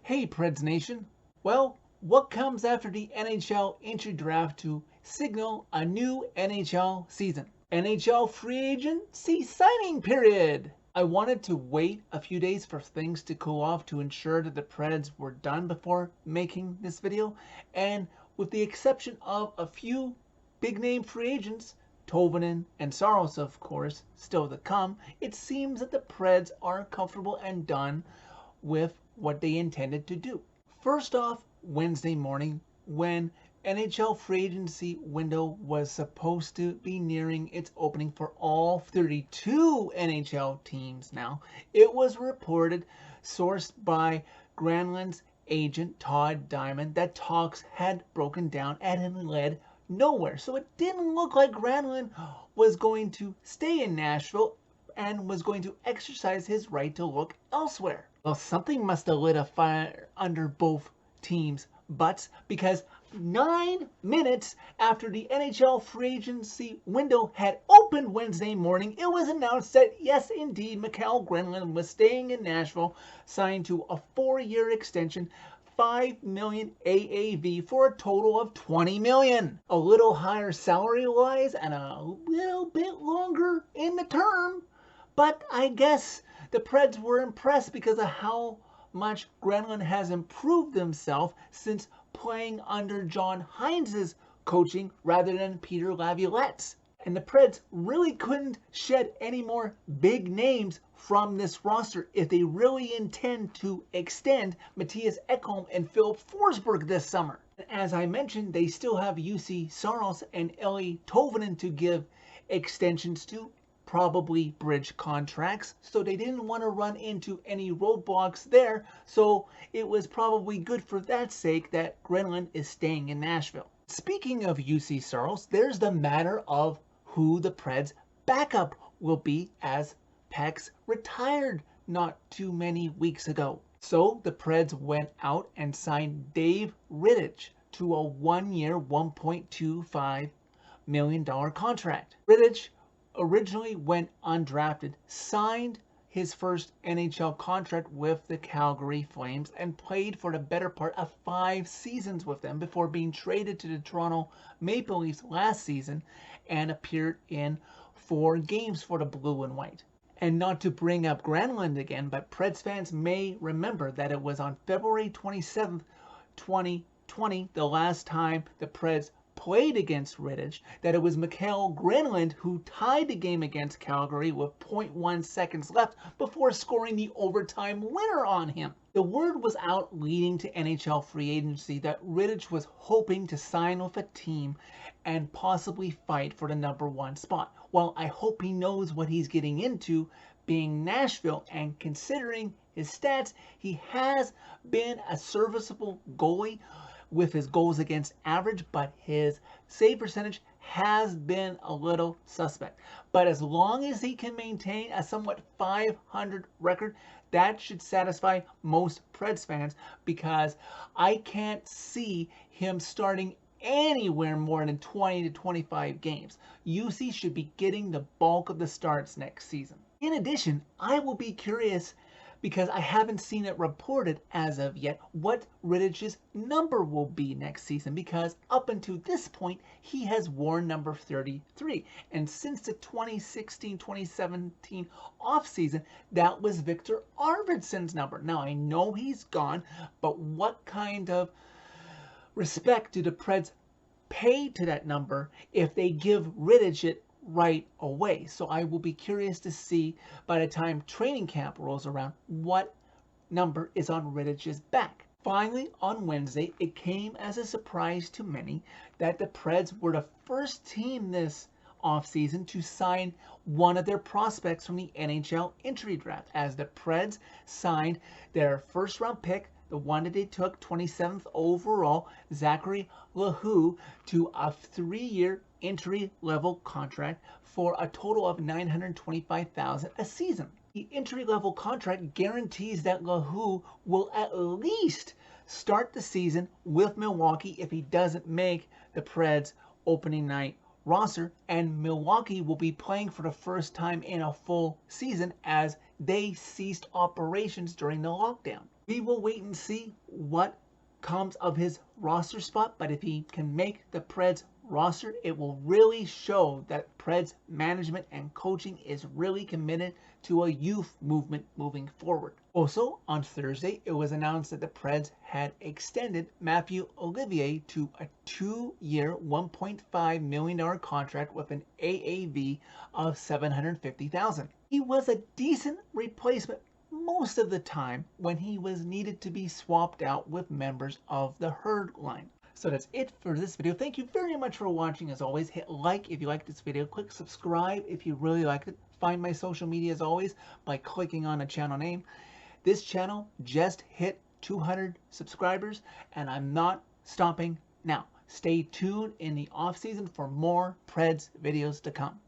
Hey Preds Nation! Well, what comes after the NHL entry draft to signal a new NHL season? NHL Free Agency signing period! I wanted to wait a few days for things to cool off to ensure that the Preds were done before making this video, and with the exception of a few big name free agents, Tolvanen and Saros of course still to come, it seems that the Preds are comfortable and done with what they intended to do. First off, Wednesday morning, when NHL free agency window was supposed to be nearing its opening for all 32 NHL teams now, it was reported, sourced by Granlund's agent Todd Diamond, that talks had broken down and had led nowhere. So it didn't look like Granlund was going to stay in Nashville and was going to exercise his right to look elsewhere. Well, something must have lit a fire under both teams' butts, because 9 minutes after the NHL free agency window had opened Wednesday morning, it was announced that yes, indeed, Mikael Granlund was staying in Nashville, signed to a 4-year extension, $5 million AAV for a total of $20 million. A little higher salary-wise and a little bit longer in the term. But I guess the Preds were impressed because of how much Granlund has improved himself since playing under John Hines' coaching rather than Peter Laviolette's. And the Preds really couldn't shed any more big names from this roster if they really intend to extend Matthias Ekholm and Philip Forsberg this summer. As I mentioned, they still have UC Saros and Eeli Tolvanen to give extensions to, probably bridge contracts, so they didn't want to run into any roadblocks there, so it was probably good for that sake that Granlund is staying in Nashville. Speaking of UC Saros, there's the matter of who the Preds' backup will be, as Pex retired not too many weeks ago. So the Preds went out and signed Dave Rittich to a 1-year, $1.25 million contract. Rittich originally went undrafted, signed his first NHL contract with the Calgary Flames, and played for the better part of 5 seasons with them before being traded to the Toronto Maple Leafs last season and appeared in 4 games for the Blue and White. And not to bring up Granlund again, but Preds fans may remember that it was on February 27th, 2020, the last time the Preds played against Rittich, that it was Mikael Granlund who tied the game against Calgary with 0.1 seconds left before scoring the overtime winner on him. The word was out leading to NHL free agency that Rittich was hoping to sign with a team and possibly fight for the #1 spot. Well, I hope he knows what he's getting into, being Nashville, and considering his stats, he has been a serviceable goalie with his goals against average, but his save percentage has been a little suspect. But as long as he can maintain a somewhat .500 record, that should satisfy most Preds fans, because I can't see him starting anywhere more than 20 to 25 games. UC should be getting the bulk of the starts next season. In addition, I will be curious, because I haven't seen it reported as of yet, what Rittich's number will be next season, because up until this point he has worn number 33, and since the 2016-2017 offseason, that was Victor Arvidsson's number. Now I know he's gone, but what kind of respect do the Preds pay to that number if they give Rittich it right away? So I will be curious to see, by the time training camp rolls around, what number is on Rittich's back. Finally, on Wednesday, it came as a surprise to many that the Preds were the first team this offseason to sign one of their prospects from the NHL entry draft, as the Preds signed their first-round pick, the one that they took 27th overall, Zachary LaHoo, to a 3-year entry-level contract for a total of $925,000 a season. The entry-level contract guarantees that LaHoo will at least start the season with Milwaukee if he doesn't make the Preds opening night roster, and Milwaukee will be playing for the first time in a full season as they ceased operations during the lockdown. We will wait and see what comes of his roster spot, but if he can make the Preds roster, it will really show that Preds management and coaching is really committed to a youth movement moving forward. Also, on Thursday, it was announced that the Preds had extended Matthew Olivier to a 2-year, $1.5 million contract with an AAV of $750,000. He was a decent replacement most of the time when he was needed to be swapped out with members of the herd line. So that's it for this video. Thank you very much for watching. As always, hit like if you liked this video. Click subscribe if you really liked it. Find my social media as always by clicking on the channel name. This channel just hit 200 subscribers and I'm not stopping now. Stay tuned in the off season for more Preds videos to come.